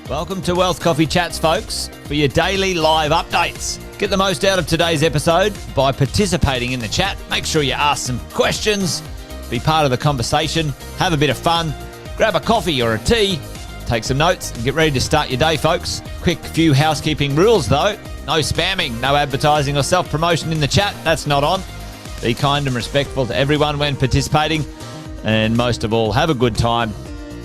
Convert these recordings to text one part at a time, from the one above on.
Welcome to Wealth Coffee Chats, folks, for your daily live updates. Get the most out of today's episode by participating in the chat. Make sure you ask some questions, be part of the conversation, have a bit of fun, grab a coffee or a tea, take some notes, and get ready to start your day, folks. Quick few housekeeping rules, though. No spamming, no advertising or self-promotion in the chat. That's not on. Be kind and respectful to everyone when participating. And most of all, have a good time.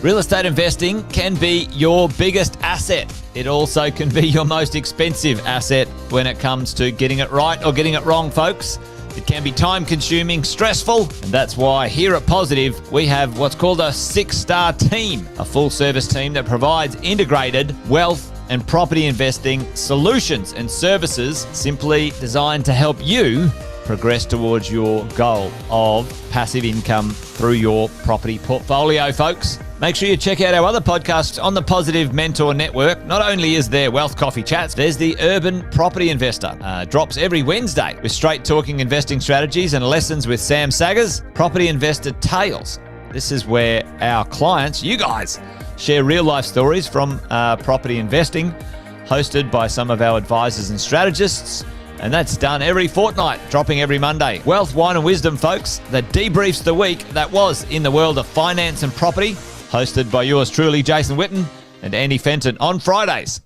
Real estate investing can be your biggest asset. It also can be your most expensive asset when it comes to getting it right or getting it wrong, folks. It can be time-consuming, stressful, and that's why here at Positive, we have what's called a 6-star team, a full-service team that provides integrated wealth and property investing solutions and services simply designed to help you progress towards your goal of passive income through your property portfolio, folks. Make sure you check out our other podcasts on the Positive Mentor Network. Not only is there Wealth Coffee Chats, there's the Urban Property Investor. Drops every Wednesday with straight talking investing strategies and lessons with Sam Saggers. Property Investor Tales. This is where our clients, you guys, share real life stories from property investing, hosted by some of our advisors and strategists. And that's done every fortnight, dropping every Monday. Wealth, Wine and Wisdom, folks, that debriefs the week that was in the world of finance and property, hosted by yours truly, Jason Witten and Andy Fenton on Fridays.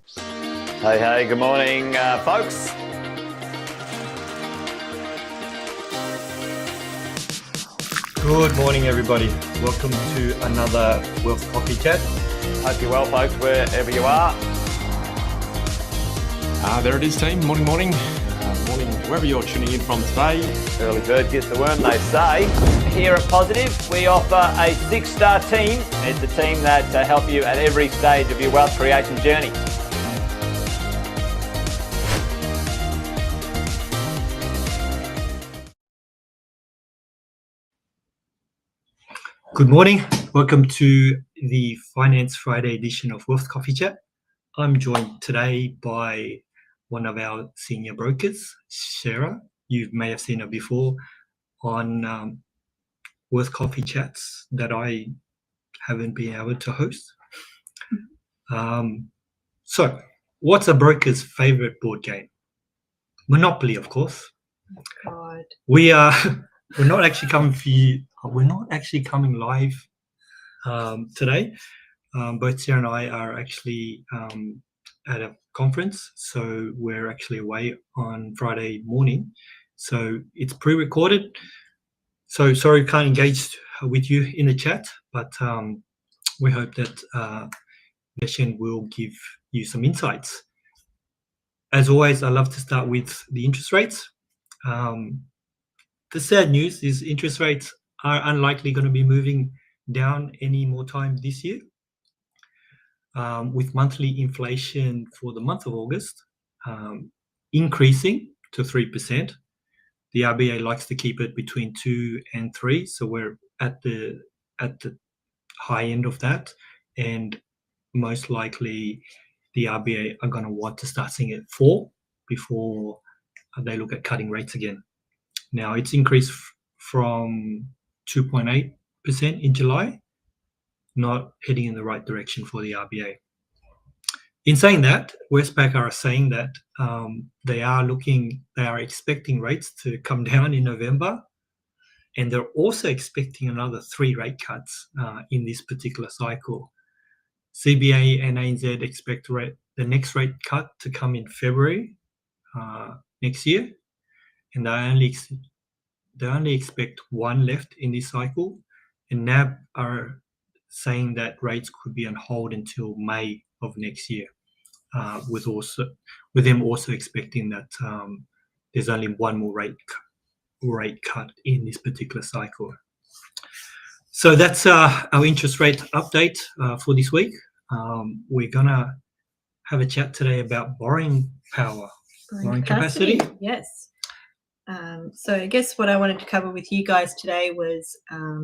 Hey, good morning, folks. Good morning, everybody. Welcome to another Wealth Coffee Chat. Hope you're well, folks, wherever you are. There it is, team. Morning. Morning, wherever you're tuning in from today. Early bird gets the worm, they say. Here at Positive, we offer a 6-star team. It's a team that help you at every stage of your wealth creation journey. Good morning. Welcome to the Finance Friday edition of Wealth Coffee Chat. I'm joined today by one of our senior brokers, Sarah. You may have seen her before on Wealth Coffee Chats that I haven't been able to host. So, what's a broker's favorite board game? Monopoly, of course. Oh, God. We're not actually coming for you. We're not actually coming live today. Both Sarah and I are actually at a conference, so we're actually away on Friday morning. So it's pre-recorded. So sorry, can't engage with you in the chat, but we hope that session will give you some insights. As always, I love to start with the interest rates. The sad news is interest rates are unlikely going to be moving down any more time this year. With monthly inflation for the month of August increasing to 3%. The RBA likes to keep it between 2 and 3, so we're at the high end of that, and most likely the RBA are going to want to start seeing it fall before they look at cutting rates again. Now it's increased from 2.8% in July, not heading in the right direction for the RBA. In saying that, Westpac are saying that they are expecting rates to come down in November, and they're also expecting another 3 rate cuts in this particular cycle. CBA and ANZ expect the next rate cut to come in February next year, and they only expect 1 left in this cycle, and NAB are saying that rates could be on hold until May of next year, with them also expecting that there's only 1 more rate cut in this particular cycle. So that's our interest rate update for this week. We're gonna have a chat today about borrowing power, borrowing capacity. Yes. So I guess what I wanted to cover with you guys today was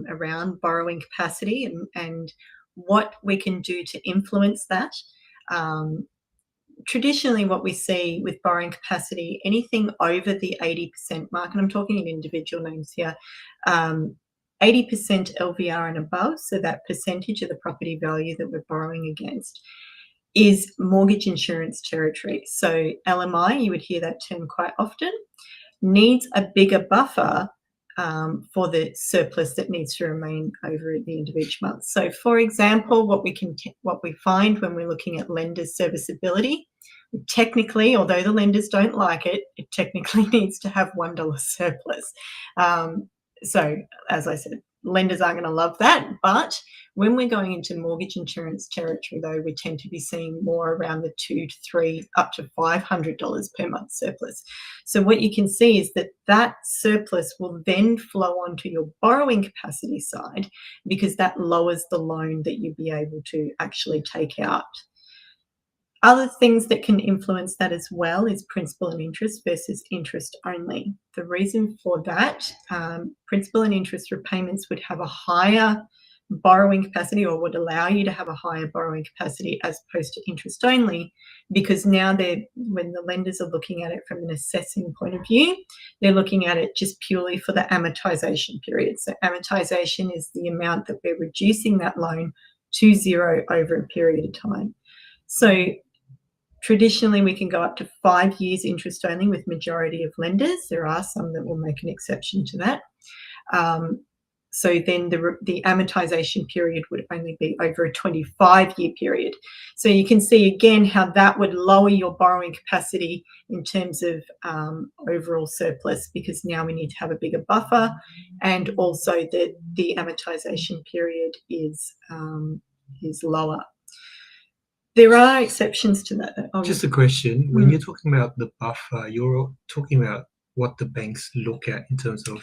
around borrowing capacity and what we can do to influence that. Traditionally, what we see with borrowing capacity, anything over the 80% mark, and I'm talking in individual names here, 80% LVR and above, so that percentage of the property value that we're borrowing against, is mortgage insurance territory. So LMI, you would hear that term quite often, needs a bigger buffer for the surplus that needs to remain over at the end of each month. So, for example, what we find when we're looking at lenders' serviceability, technically, although the lenders don't like it, it technically needs to have $1 surplus. So, as I said, lenders aren't going to love that, but when we're going into mortgage insurance territory, though, we tend to be seeing more around the $2 to $3 up to $500 per month surplus. So what you can see is that that surplus will then flow onto your borrowing capacity side, because that lowers the loan that you'll be able to actually take out. Other things that can influence that as well is principal and interest versus interest only. The reason for that, principal and interest repayments would have a higher borrowing capacity, or would allow you to have a higher borrowing capacity as opposed to interest only, because now when the lenders are looking at it from an assessing point of view, they're looking at it just purely for the amortization period. So amortization is the amount that we're reducing that loan to zero over a period of time. So traditionally, we can go up to 5 years interest only with majority of lenders. There are some that will make an exception to that. So then the amortization period would only be over a 25-year period. So you can see again how that would lower your borrowing capacity in terms of overall surplus, because now we need to have a bigger buffer, and also that the amortization period is lower. There are exceptions to that. Just a question. When you're talking about the buffer, you're talking about what the banks look at in terms of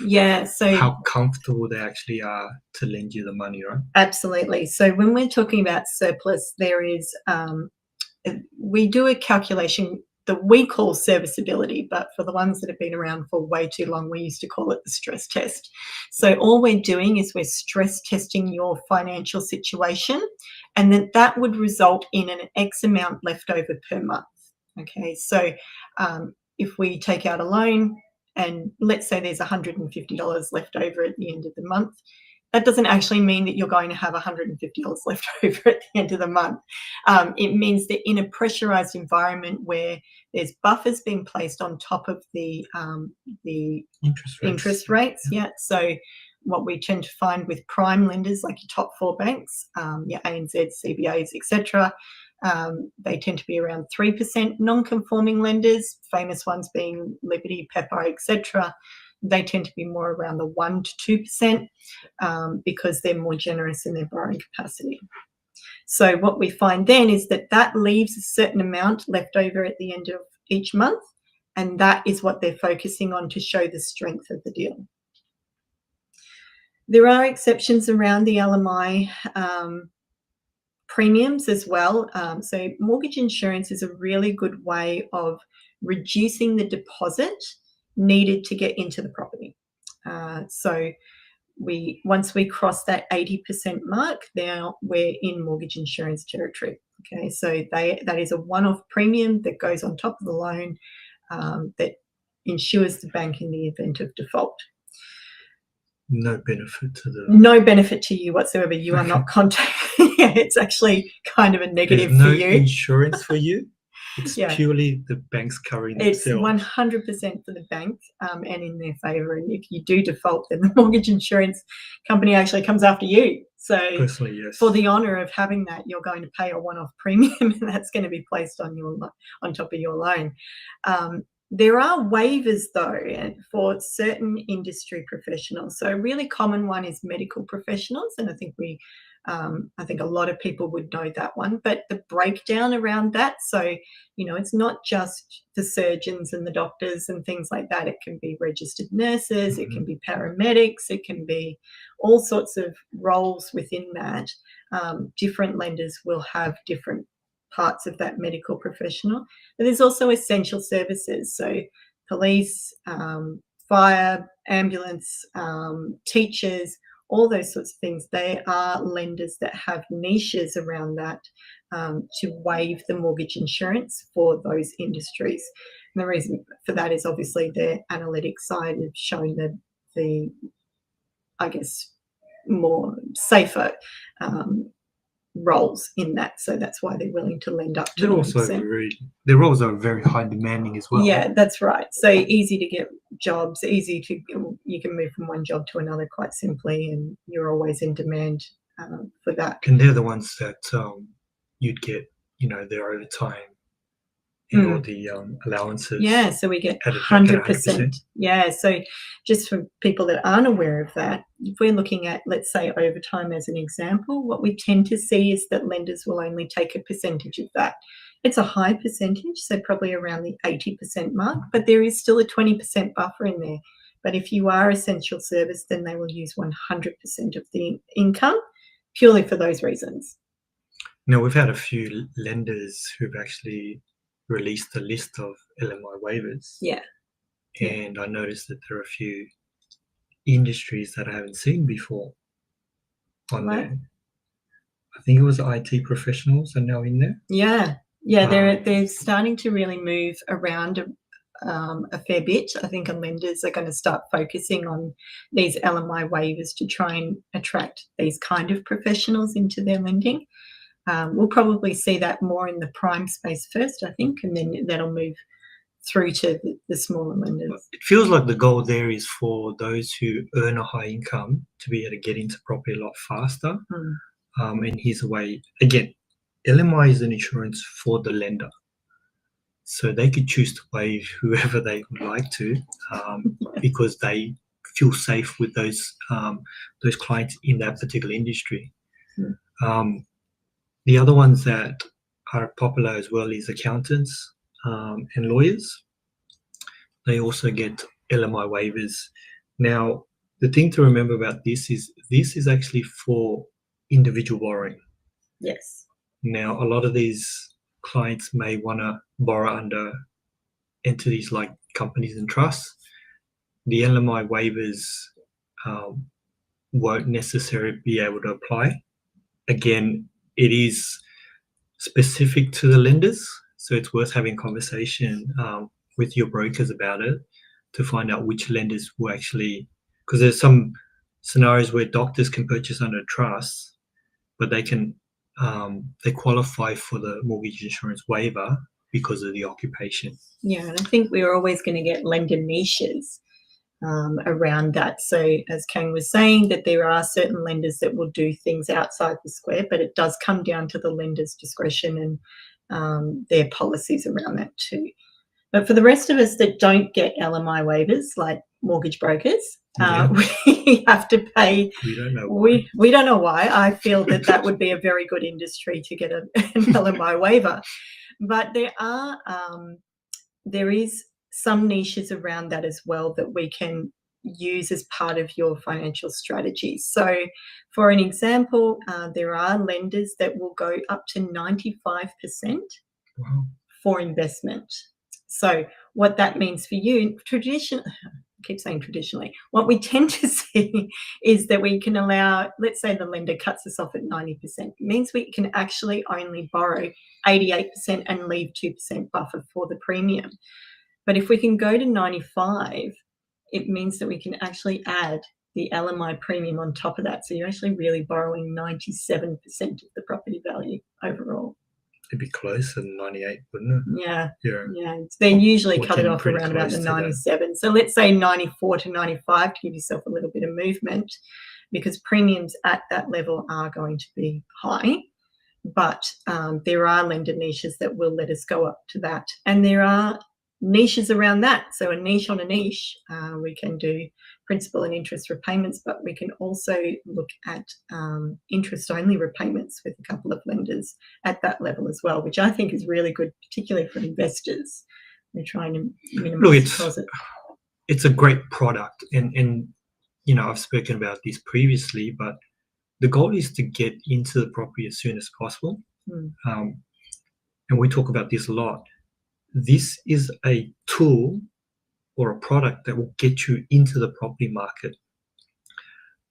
how comfortable they actually are to lend you the money, right? Absolutely. So when we're talking about surplus, there is, we do a calculation that we call serviceability, but for the ones that have been around for way too long, we used to call it the stress test. So all we're doing is we're stress testing your financial situation, and then that would result in an X amount left over per month. Okay, so if we take out a loan and let's say there's $150 left over at the end of the month, that doesn't actually mean that you're going to have $150 left over at the end of the month. It means that in a pressurized environment where there's buffers being placed on top of the interest rates. Yeah. So what we tend to find with prime lenders, like your top 4 banks, your ANZ, CBAs, etc., they tend to be around 3%. Non-conforming lenders, famous ones being Liberty, Pepper, etc., they tend to be more around the 1 to 2% because they're more generous in their borrowing capacity. So what we find then is that leaves a certain amount left over at the end of each month, and that is what they're focusing on to show the strength of the deal. There are exceptions around the LMI premiums as well. So mortgage insurance is a really good way of reducing the deposit needed to get into the property. So once we cross that 80% mark, now we're in mortgage insurance territory. Okay, so that is a one-off premium that goes on top of the loan that insures the bank in the event of default. No benefit to you whatsoever. You are not contacting. It's actually kind of a negative There's for you. No insurance for you. It's purely the banks covering themselves. It's 100% for the bank and in their favour. And if you do default, then the mortgage insurance company actually comes after you. So personally, yes. For the honour of having that, you're going to pay a one-off premium, and that's going to be placed on top of your loan. There are waivers, though, for certain industry professionals. So a really common one is medical professionals, and I think a lot of people would know that one. But the breakdown around that, so it's not just the surgeons and the doctors and things like that. It can be registered nurses, it can be paramedics, it can be all sorts of roles within that. Different lenders will have different parts of that medical professional. But there's also essential services, so police, fire, ambulance, teachers, all those sorts of things. They are lenders that have niches around that to waive the mortgage insurance for those industries. And the reason for that is obviously their analytics side have shown that the, I guess, more safer roles in that. So that's why they're willing to lend up to They're also 90%. they're also very high demanding as well. Yeah, that's right. So easy to get jobs, you can move from one job to another quite simply, and you're always in demand for that. And they're the ones that you'd get, their overtime and all the allowances. Yeah, so we get at 100%. Yeah, so just for people that aren't aware of that, if we're looking at, let's say, overtime as an example, what we tend to see is that lenders will only take a percentage of that. It's a high percentage, so probably around the 80% mark, but there is still a 20% buffer in there. But if you are essential service, then they will use 100% of the income purely for those reasons. Now, we've had a few lenders who've actually released a list of LMI waivers. Yeah. And I noticed that there are a few industries that I haven't seen before on there. I think it was IT professionals are now in there. Yeah. They're starting to really move around a fair bit. I think lenders are going to start focusing on these LMI waivers to try and attract these kind of professionals into their lending. We'll probably see that more in the prime space first, I think, and then that'll move through to the smaller lenders. It feels like the goal there is for those who earn a high income to be able to get into property a lot faster. And here's a way, again, LMI is an insurance for the lender. So they could choose to waive whoever they would like to because they feel safe with those clients in that particular industry. The other ones that are popular as well is accountants and lawyers. They also get LMI waivers. Now, the thing to remember about this is actually for individual borrowing. Yes. Now, a lot of these clients may want to borrow under entities like companies and trusts. The LMI waivers won't necessarily be able to apply. Again, it is specific to the lenders, so it's worth having a conversation with your brokers about it to find out which lenders will actually, because there's some scenarios where doctors can purchase under trust, but they qualify for the mortgage insurance waiver because of the occupation. Yeah, and I think we're always going to get lender niches around that. So as Cang was saying, that there are certain lenders that will do things outside the square, but it does come down to the lender's discretion and their policies around that too. But for the rest of us that don't get LMI waivers, like mortgage brokers, we have to pay. We don't know why. We don't know why. I feel that would be a very good industry to get an LMI waiver. But there is some niches around that as well that we can use as part of your financial strategy. So for an example, there are lenders that will go up to 95% for investment. So what that means for you, I keep saying traditionally, what we tend to see is that we can allow, let's say the lender cuts us off at 90%. It means we can actually only borrow 88% and leave 2% buffer for the premium. But if we can go to 95, it means that we can actually add the LMI premium on top of that. So you're actually really borrowing 97% of the property value overall. It'd be closer than 98, wouldn't it? Yeah. They usually cut it off around about the 97. So let's say 94 to 95 to give yourself a little bit of movement, because premiums at that level are going to be high. But there are lender niches that will let us go up to that. And there are niches around that. So a niche on a niche, we can do principal and interest repayments, but we can also look at interest-only repayments with a couple of lenders at that level as well, which I think is really good, particularly for investors. We're trying to minimize deposit. It's a great product, and I've spoken about this previously, but the goal is to get into the property as soon as possible. And we talk about this a lot. This is a tool or a product that will get you into the property market.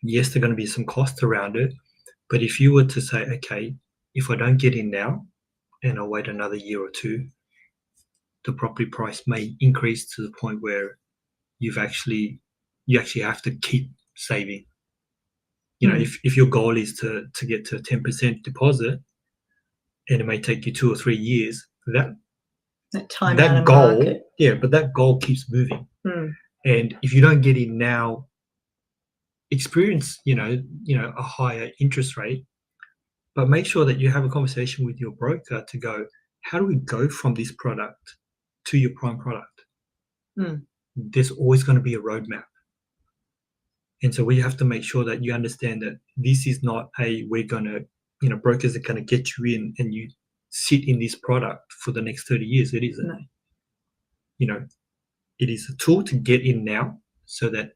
Yes, there are going to be some costs around it, but if you were to say, okay, if I don't get in now and I'll wait another year or two, the property price may increase to the point where you actually have to keep saving. You know, if your goal is to get to a 10% deposit, and it may take you 2 or 3 years, that time out of goal, market. but that goal keeps moving. Mm. And if you don't get in now, experience, a higher interest rate, but make sure that you have a conversation with your broker to go, how do we go from this product to your prime product? Mm. There's always going to be a roadmap. And so we have to make sure that you understand that this is not we're going to, brokers are going to get you in and you sit in this product for the next 30 years. It isn't. No. It is a tool to get in now so that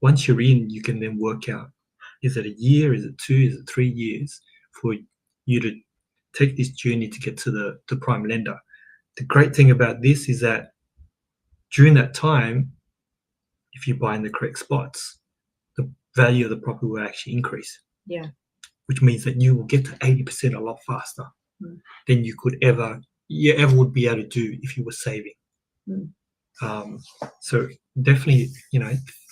once you're in, you can then work out, is it a year, is it 2, is it 3 years for you to take this journey to get to the prime lender. The great thing about this is that during that time, if you buy in the correct spots, the value of the property will actually increase. Yeah. Which means that you will get to 80% a lot faster than you ever would be able to do if you were saving. So definitely,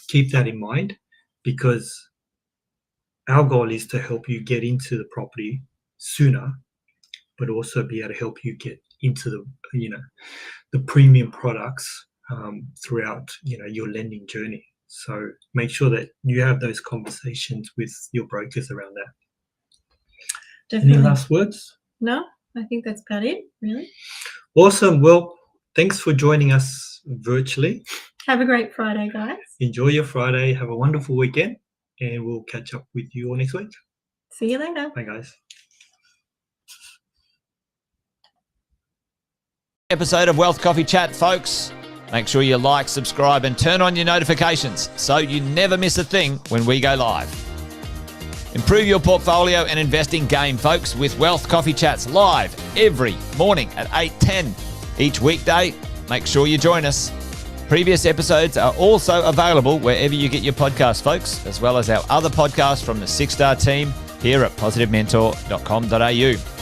keep that in mind, because our goal is to help you get into the property sooner, but also be able to help you get into the premium products throughout, your lending journey. So make sure that you have those conversations with your brokers around that. Definitely. Any last words? No, I think that's about it, really. Awesome. Well, thanks for joining us virtually. Have a great Friday, guys. Enjoy your Friday. Have a wonderful weekend, and we'll catch up with you all next week. See you later. Bye, guys. Episode of Wealth Coffee Chat, folks. Make sure you like, subscribe, and turn on your notifications so you never miss a thing when we go live. Improve your portfolio and investing game, folks, with Wealth Coffee Chats live every morning at 8:10 each weekday. Make sure you join us. Previous episodes are also available wherever you get your podcasts, folks, as well as our other podcasts from the 6-Star team here at positivementor.com.au.